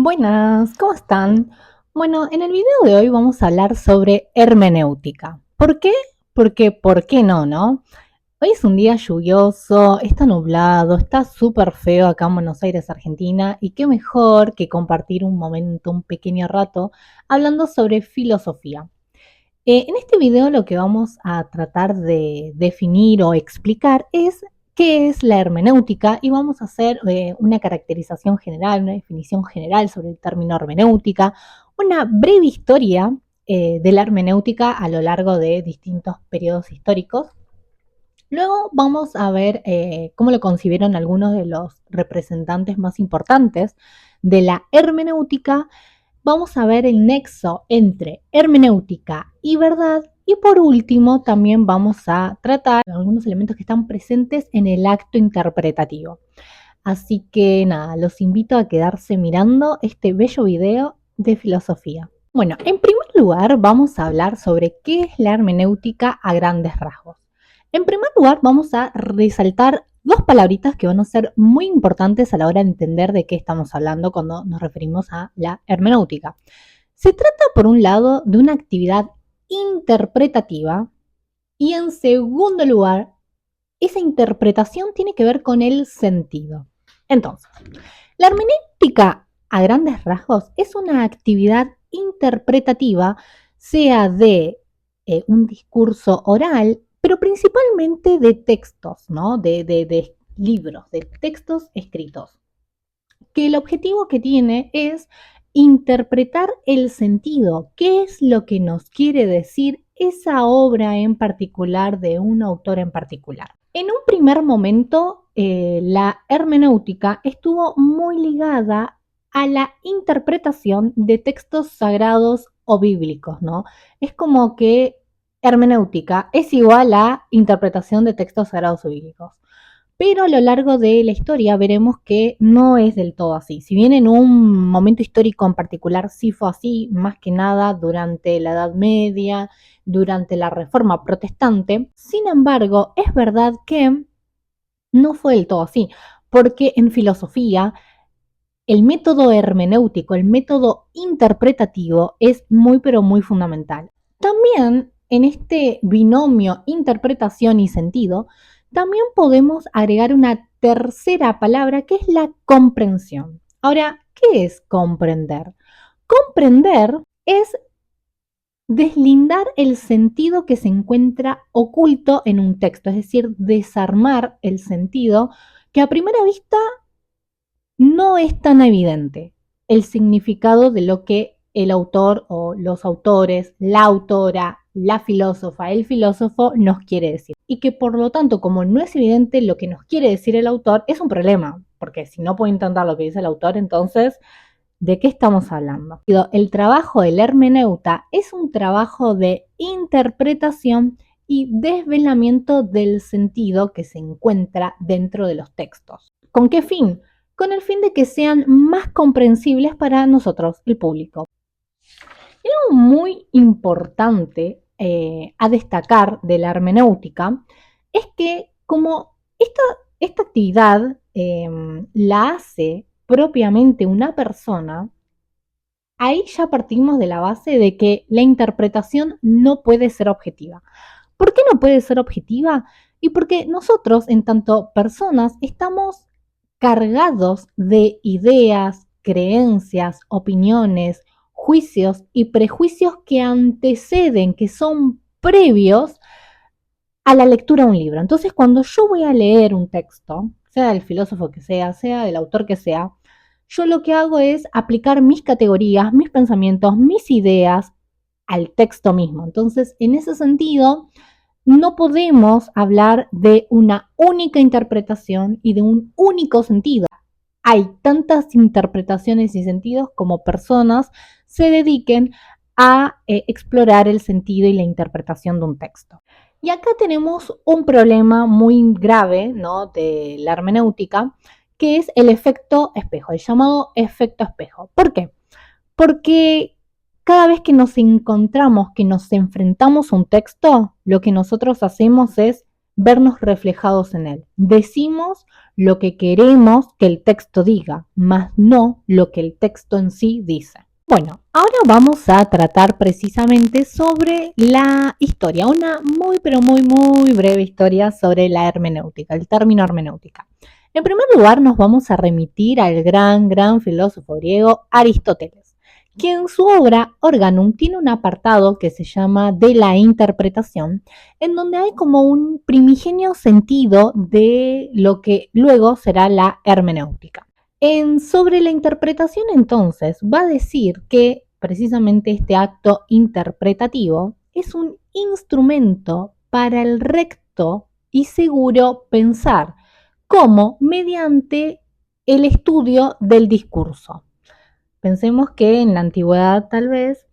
Buenas, ¿cómo están? Bueno, en el video de hoy vamos a hablar sobre hermenéutica. ¿Por qué? Porque, ¿por qué no, no? Hoy es un día lluvioso, está nublado, está súper feo acá en Buenos Aires, Argentina, y qué mejor que compartir un momento, un pequeño rato, hablando sobre filosofía. En este video lo que vamos a tratar de definir o explicar es qué es la hermenéutica y vamos a hacer una caracterización general, una definición general sobre el término hermenéutica, una breve historia de la hermenéutica a lo largo de distintos periodos históricos. Luego vamos a ver cómo lo concibieron algunos de los representantes más importantes de la hermenéutica. Vamos a ver el nexo entre hermenéutica y verdad. Y por último, también vamos a tratar algunos elementos que están presentes en el acto interpretativo. Así que nada, los invito a quedarse mirando este bello video de filosofía. Bueno, en primer lugar vamos a hablar sobre qué es la hermenéutica a grandes rasgos. En primer lugar vamos a resaltar dos palabritas que van a ser muy importantes a la hora de entender de qué estamos hablando cuando nos referimos a la hermenéutica. Se trata, por un lado, de una actividad interpretativa y, en segundo lugar, esa interpretación tiene que ver con el sentido. Entonces, la hermenéutica, a grandes rasgos, es una actividad interpretativa, sea de un discurso oral, pero principalmente de textos, ¿no? De libros, de textos escritos, que el objetivo que tiene es interpretar el sentido, qué es lo que nos quiere decir esa obra en particular de un autor en particular. En un primer momento, la hermenéutica estuvo muy ligada a la interpretación de textos sagrados o bíblicos, ¿no? Es como que hermenéutica es igual a interpretación de textos sagrados o bíblicos. Pero a lo largo de la historia veremos que no es del todo así. Si bien en un momento histórico en particular sí fue así, más que nada durante la Edad Media, durante la Reforma Protestante, sin embargo, es verdad que no fue del todo así, porque en filosofía el método hermenéutico, el método interpretativo es muy pero muy fundamental. También en este binomio interpretación y sentido, también podemos agregar una tercera palabra que es la comprensión. Ahora, ¿qué es comprender? Comprender es deslindar el sentido que se encuentra oculto en un texto, es decir, desarmar el sentido que a primera vista no es tan evidente el significado de lo que el autor o los autores, la autora, la filósofa, el filósofo nos quiere decir. Y que por lo tanto, como no es evidente lo que nos quiere decir el autor, es un problema, porque si no puedo entender lo que dice el autor, entonces, ¿de qué estamos hablando? El trabajo del hermeneuta es un trabajo de interpretación y desvelamiento del sentido que se encuentra dentro de los textos. ¿Con qué fin? Con el fin de que sean más comprensibles para nosotros, el público. Y algo muy importante a destacar de la hermenéutica es que como esta actividad la hace propiamente una persona, ahí ya partimos de la base de que la interpretación no puede ser objetiva. ¿Por qué no puede ser objetiva? Y porque nosotros, en tanto personas, estamos cargados de ideas, creencias, opiniones, juicios y prejuicios que anteceden, que son previos a la lectura de un libro. Entonces, cuando yo voy a leer un texto, sea del filósofo que sea del autor que sea, yo lo que hago es aplicar mis categorías, mis pensamientos, mis ideas al texto mismo. Entonces, en ese sentido, no podemos hablar de una única interpretación y de un único sentido. Hay tantas interpretaciones y sentidos como personas se dediquen a explorar el sentido y la interpretación de un texto. Y acá tenemos un problema muy grave, ¿no?, de la hermenéutica, que es el efecto espejo, el llamado efecto espejo. ¿Por qué? Porque cada vez que nos enfrentamos a un texto, lo que nosotros hacemos es vernos reflejados en él. Decimos lo que queremos que el texto diga, más no lo que el texto en sí dice. Bueno, ahora vamos a tratar precisamente sobre la historia, una muy pero muy breve historia sobre la hermenéutica, el término hermenéutica. En primer lugar, nos vamos a remitir al gran filósofo griego Aristóteles, que en su obra Organum tiene un apartado que se llama de la interpretación, en donde hay como un primigenio sentido de lo que luego será la hermenéutica. Sobre la interpretación, entonces, va a decir que precisamente este acto interpretativo es un instrumento para el recto y seguro pensar, como mediante el estudio del discurso. Pensemos que en la antigüedad tal vez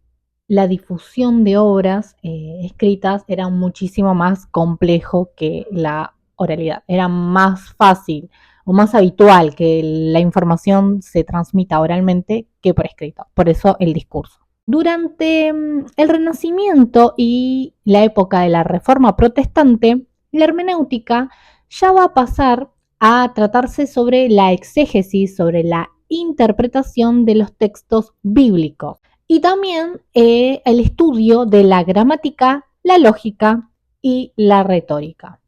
la difusión de obras escritas era muchísimo más complejo que la oralidad. Era más fácil o más habitual que la información se transmita oralmente que por escrito. Por eso el discurso. Durante el Renacimiento y la época de la Reforma Protestante, la hermenéutica ya va a pasar a tratarse sobre la exégesis, sobre la interpretación de los textos bíblicos y también el estudio de la gramática, la lógica y la retórica.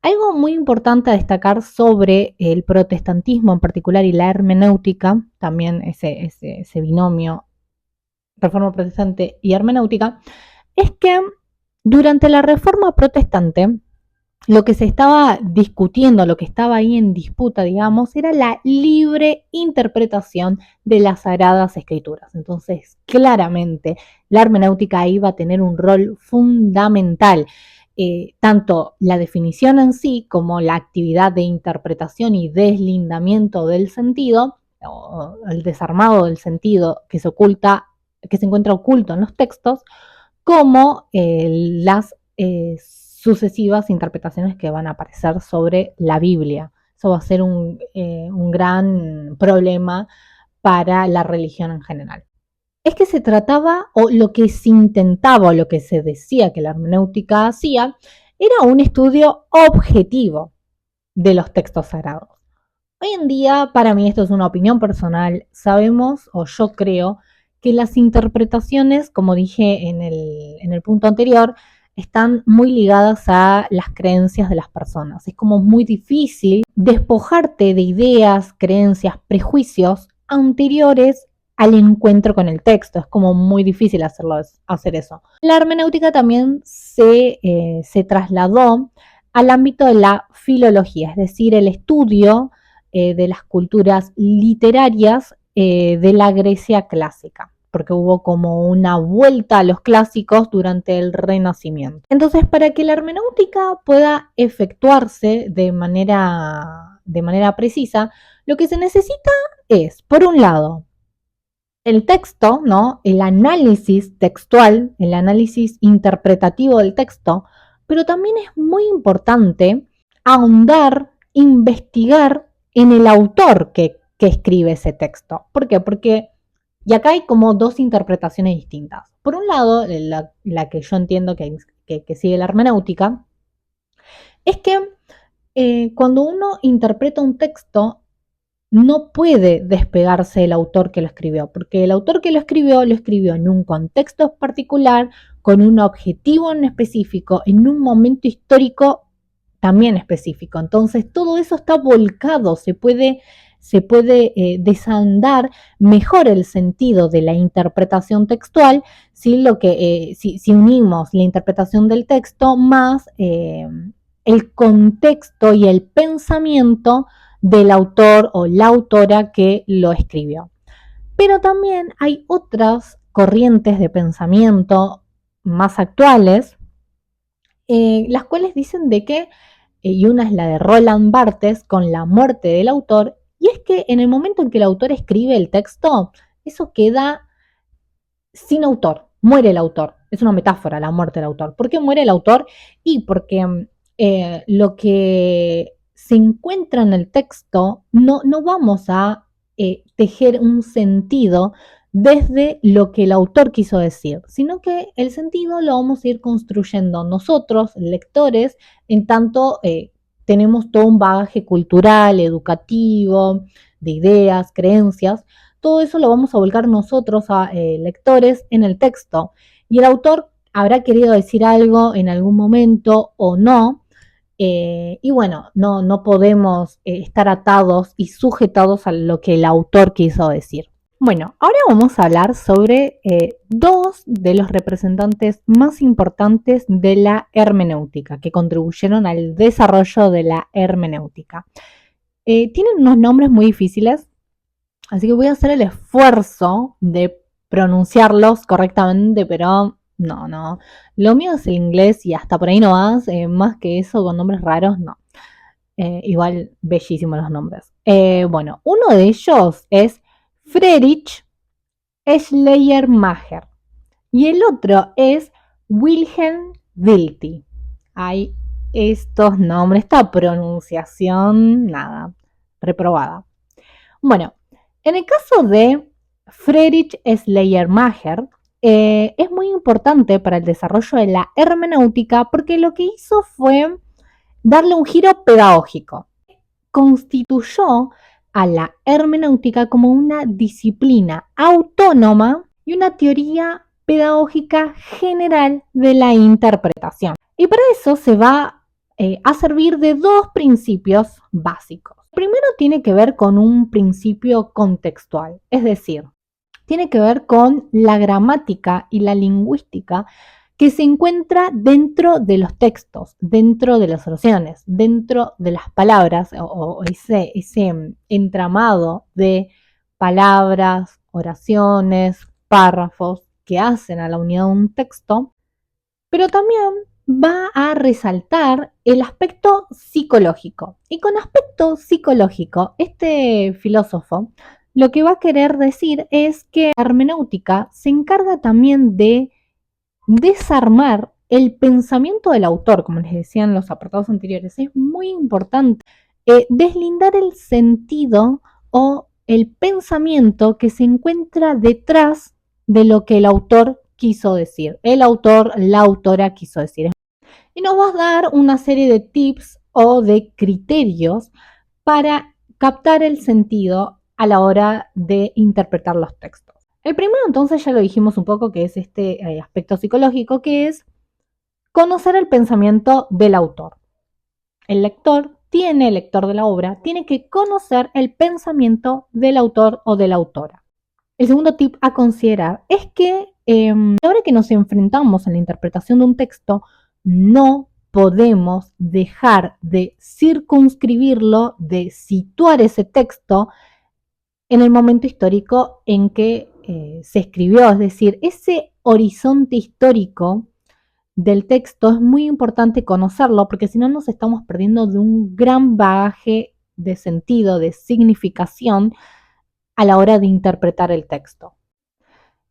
Algo muy importante a destacar sobre el protestantismo en particular y la hermenéutica, también ese binomio reforma protestante y hermenéutica, es que durante la reforma protestante lo que se estaba discutiendo, lo que estaba ahí en disputa, digamos, era la libre interpretación de las Sagradas Escrituras. Entonces, claramente, la hermenéutica iba a tener un rol fundamental. Tanto la definición en sí como la actividad de interpretación y deslindamiento del sentido, o el desarmado del sentido que se encuentra oculto en los textos, como las sucesivas interpretaciones que van a aparecer sobre la Biblia. Eso va a ser un gran problema para la religión en general. Es que se trataba, o lo que se intentaba, o lo que se decía que la hermenéutica hacía, era un estudio objetivo de los textos sagrados. Hoy en día, para mí, esto es una opinión personal, sabemos, o yo creo, que las interpretaciones, como dije en el punto anterior, están muy ligadas a las creencias de las personas. Es como muy difícil despojarte de ideas, creencias, prejuicios anteriores al encuentro con el texto. Es como muy difícil hacer eso. La hermenéutica también se trasladó al ámbito de la filología, es decir, el estudio de las culturas literarias de la Grecia clásica, porque hubo como una vuelta a los clásicos durante el Renacimiento. Entonces, para que la hermenéutica pueda efectuarse de manera precisa, lo que se necesita es, por un lado, el texto, ¿no? El análisis textual, el análisis interpretativo del texto, pero también es muy importante ahondar, investigar en el autor que escribe ese texto. ¿Por qué? Porque, y acá hay como dos interpretaciones distintas. Por un lado, la que yo entiendo que sigue la hermenéutica, es que cuando uno interpreta un texto, no puede despegarse del autor que lo escribió, porque el autor que lo escribió en un contexto particular, con un objetivo en específico, en un momento histórico también específico. Entonces, todo eso está volcado, se puede desandar mejor el sentido de la interpretación textual si unimos la interpretación del texto más el contexto y el pensamiento del autor o la autora que lo escribió. Pero también hay otras corrientes de pensamiento más actuales, las cuales dicen de que, y una es la de Roland Barthes con La muerte del autor, y es que en el momento en que el autor escribe el texto, eso queda sin autor, muere el autor. Es una metáfora la muerte del autor. ¿Por qué muere el autor? Y porque lo que se encuentra en el texto no vamos a tejer un sentido desde lo que el autor quiso decir, sino que el sentido lo vamos a ir construyendo nosotros, lectores, en tanto tenemos todo un bagaje cultural, educativo, de ideas, creencias. Todo eso lo vamos a volcar nosotros, lectores, en el texto. Y el autor habrá querido decir algo en algún momento o no. Y bueno, no podemos estar atados y sujetados a lo que el autor quiso decir. Bueno, ahora vamos a hablar sobre dos de los representantes más importantes de la hermenéutica, que contribuyeron al desarrollo de la hermenéutica. Tienen unos nombres muy difíciles, así que voy a hacer el esfuerzo de pronunciarlos correctamente, pero no. Lo mío es el inglés y hasta por ahí no más que eso con nombres raros, no. Igual bellísimos los nombres. Bueno, uno de ellos es Friedrich Schleiermacher y el otro es Wilhelm Dilthey. Hay estos nombres, esta pronunciación, nada, reprobada. Bueno, en el caso de Friedrich Schleiermacher, es muy importante para el desarrollo de la hermenéutica porque lo que hizo fue darle un giro pedagógico. Constituyó a la hermenéutica como una disciplina autónoma y una teoría pedagógica general de la interpretación. Y para eso se va a servir de dos principios básicos. Primero tiene que ver con un principio contextual, es decir, tiene que ver con la gramática y la lingüística que se encuentra dentro de los textos, dentro de las oraciones, dentro de las palabras o ese entramado de palabras, oraciones, párrafos que hacen a la unidad de un texto, pero también va a resaltar el aspecto psicológico. Y con aspecto psicológico, este filósofo lo que va a querer decir es que la hermenéutica se encarga también de desarmar el pensamiento del autor, como les decía en los apartados anteriores. Es muy importante deslindar el sentido o el pensamiento que se encuentra detrás de lo que el autor quiso decir. El autor, la autora quiso decir. Y nos va a dar una serie de tips o de criterios para captar el sentido a la hora de interpretar los textos. El primero, entonces, ya lo dijimos un poco, que es este aspecto psicológico, que es conocer el pensamiento del autor. El lector de la obra, tiene que conocer el pensamiento del autor o de la autora. El segundo tip a considerar es que a la hora que nos enfrentamos a la interpretación de un texto, no podemos dejar de circunscribirlo, de situar ese texto en el momento histórico en que se escribió, es decir, ese horizonte histórico del texto es muy importante conocerlo porque si no nos estamos perdiendo de un gran bagaje de sentido, de significación a la hora de interpretar el texto.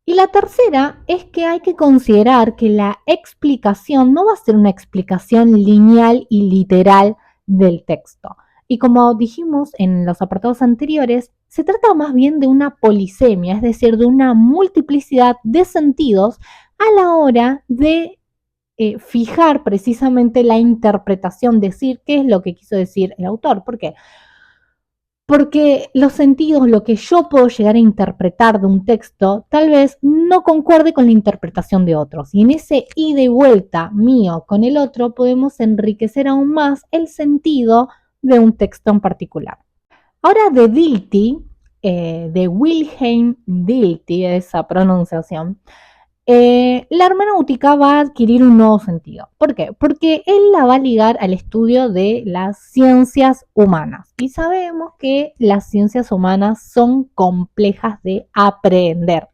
Y la tercera es que hay que considerar que la explicación no va a ser una explicación lineal y literal del texto. Y como dijimos en los apartados anteriores, se trata más bien de una polisemia, es decir, de una multiplicidad de sentidos a la hora de fijar precisamente la interpretación, decir qué es lo que quiso decir el autor. ¿Por qué? Porque los sentidos, lo que yo puedo llegar a interpretar de un texto, tal vez no concuerde con la interpretación de otros. Y en ese ida y vuelta mío con el otro, podemos enriquecer aún más el sentido de un texto en particular. Ahora de Dilthey, de Wilhelm Dilthey, esa pronunciación, la hermenéutica va a adquirir un nuevo sentido. ¿Por qué? Porque él la va a ligar al estudio de las ciencias humanas. Y sabemos que las ciencias humanas son complejas de aprender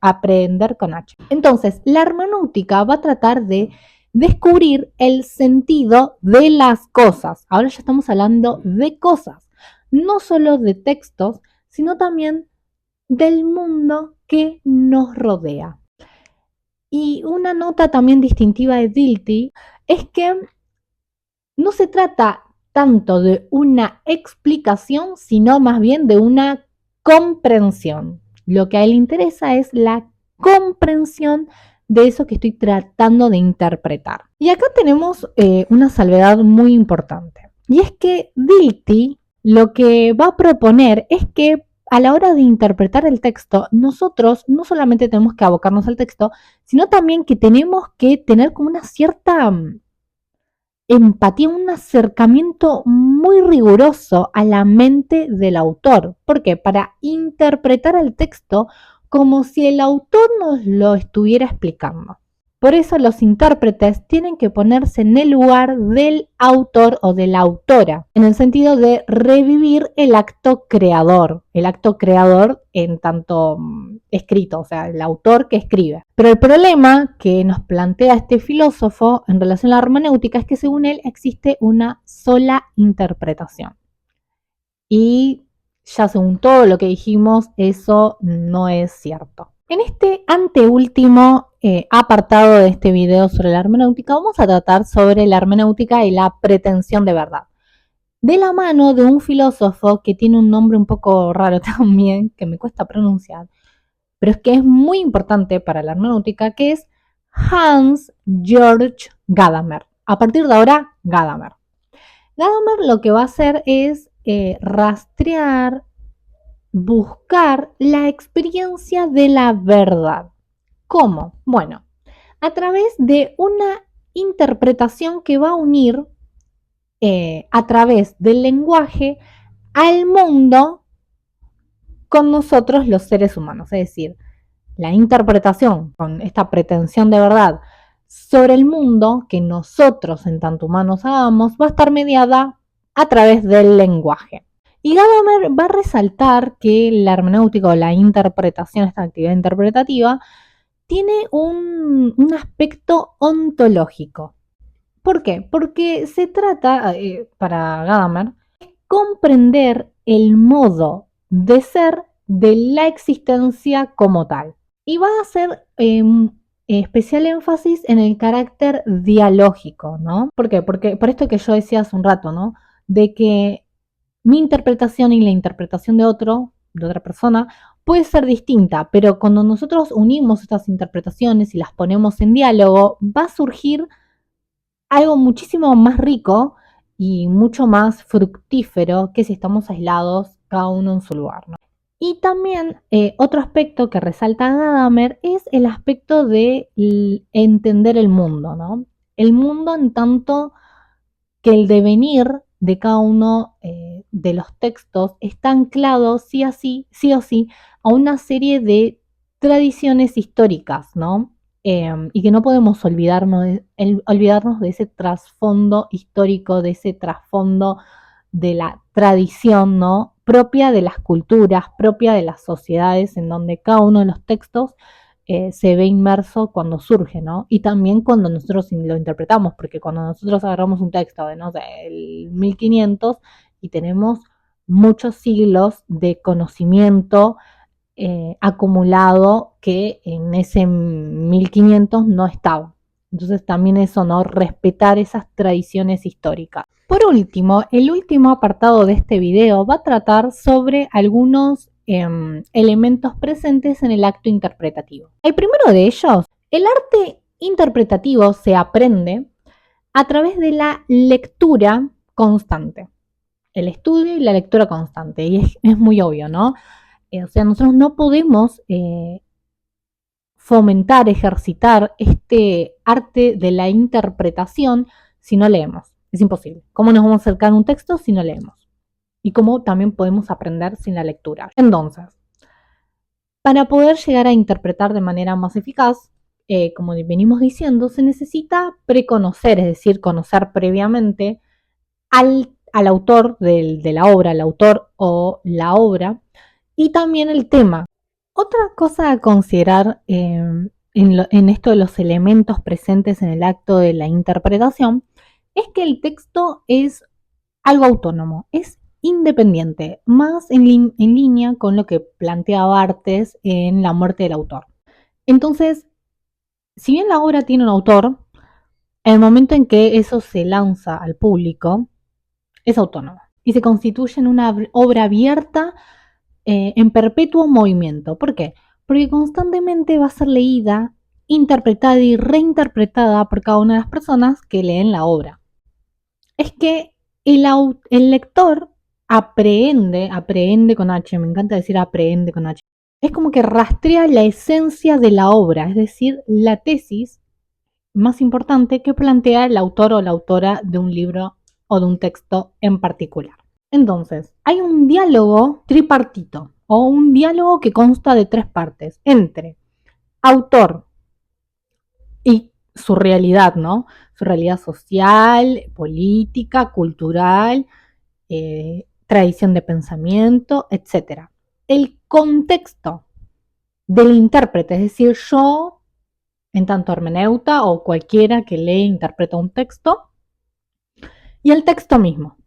con H. Entonces, la hermenéutica va a tratar de descubrir el sentido de las cosas. Ahora ya estamos hablando de cosas, no solo de textos, sino también del mundo que nos rodea. Y una nota también distintiva de Dilthey es que no se trata tanto de una explicación, sino más bien de una comprensión. Lo que a él le interesa es la comprensión de eso que estoy tratando de interpretar. Y acá tenemos una salvedad muy importante. Y es que Dilthey lo que va a proponer es que a la hora de interpretar el texto, nosotros no solamente tenemos que abocarnos al texto, sino también que tenemos que tener como una cierta empatía, un acercamiento muy riguroso a la mente del autor. ¿Por qué? Para interpretar el texto como si el autor nos lo estuviera explicando. Por eso los intérpretes tienen que ponerse en el lugar del autor o de la autora, en el sentido de revivir el acto creador en tanto escrito, o sea, el autor que escribe. Pero el problema que nos plantea este filósofo en relación a la hermenéutica es que según él existe una sola interpretación. Y ya según todo lo que dijimos, eso no es cierto. En este anteúltimo apartado de este video sobre la hermenéutica, vamos a tratar sobre la hermenéutica y la pretensión de verdad. De la mano de un filósofo que tiene un nombre un poco raro también, que me cuesta pronunciar, pero es que es muy importante para la hermenéutica, que es Hans Georg Gadamer. A partir de ahora, Gadamer. Gadamer lo que va a hacer es rastrear, buscar la experiencia de la verdad. ¿Cómo? Bueno, a través de una interpretación que va a unir a través del lenguaje al mundo con nosotros los seres humanos. Es decir, la interpretación con esta pretensión de verdad sobre el mundo que nosotros en tanto humanos hagamos va a estar mediada a través del lenguaje. Y Gadamer va a resaltar que la hermenéutica o la interpretación, esta actividad interpretativa, tiene un aspecto ontológico. ¿Por qué? Porque se trata, para Gadamer, de comprender el modo de ser de la existencia como tal. Y va a hacer especial énfasis en el carácter dialógico, ¿no? ¿Por qué? Porque por esto que yo decía hace un rato, ¿no? De que mi interpretación y la interpretación de otra persona, puede ser distinta, pero cuando nosotros unimos estas interpretaciones y las ponemos en diálogo, va a surgir algo muchísimo más rico y mucho más fructífero que si estamos aislados cada uno en su lugar, ¿no? Y también otro aspecto que resalta Gadamer es el aspecto de entender el mundo, ¿no? El mundo en tanto que el devenir de cada uno de los textos está anclado sí o sí a una serie de tradiciones históricas, ¿no? Y que no podemos olvidarnos de ese trasfondo histórico, de ese trasfondo de la tradición, ¿no? Propia de las culturas, propia de las sociedades en donde cada uno de los textos se ve inmerso cuando surge, ¿no? Y también cuando nosotros lo interpretamos, porque cuando nosotros agarramos un texto de, no sé, el 1500 y tenemos muchos siglos de conocimiento acumulado que en ese 1500 no estaba. Entonces también eso, ¿no? Respetar esas tradiciones históricas. Por último, el último apartado de este video va a tratar sobre algunos elementos presentes en el acto interpretativo. El primero de ellos, el arte interpretativo se aprende a través de la lectura constante. El estudio y la lectura constante. Y es muy obvio, ¿no? O sea, nosotros no podemos fomentar, ejercitar este arte de la interpretación si no leemos. Es imposible. ¿Cómo nos vamos a acercar a un texto si no leemos? Y cómo también podemos aprender sin la lectura. Entonces, para poder llegar a interpretar de manera más eficaz, como venimos diciendo, se necesita preconocer, es decir, conocer previamente al autor de la obra, al autor o la obra, y también el tema. Otra cosa a considerar en esto de los elementos presentes en el acto de la interpretación es que el texto es algo autónomo, es independiente, más en línea con lo que plantea Barthes en La muerte del autor. Entonces, si bien la obra tiene un autor, en el momento en que eso se lanza al público, es autónomo y se constituye en una obra abierta en perpetuo movimiento. ¿Por qué? Porque constantemente va a ser leída, interpretada y reinterpretada por cada una de las personas que leen la obra. Es que el lector aprehende con H, me encanta decir aprehende con H. Es como que rastrea la esencia de la obra, es decir, la tesis más importante que plantea el autor o la autora de un libro o de un texto en particular. Entonces, hay un diálogo tripartito o un diálogo que consta de tres partes entre autor y su realidad, ¿no? Su realidad social, política, cultural, tradición de pensamiento, etcétera. El contexto del intérprete, es decir, yo, en tanto hermeneuta o cualquiera que lee e interpreta un texto, y el texto mismo.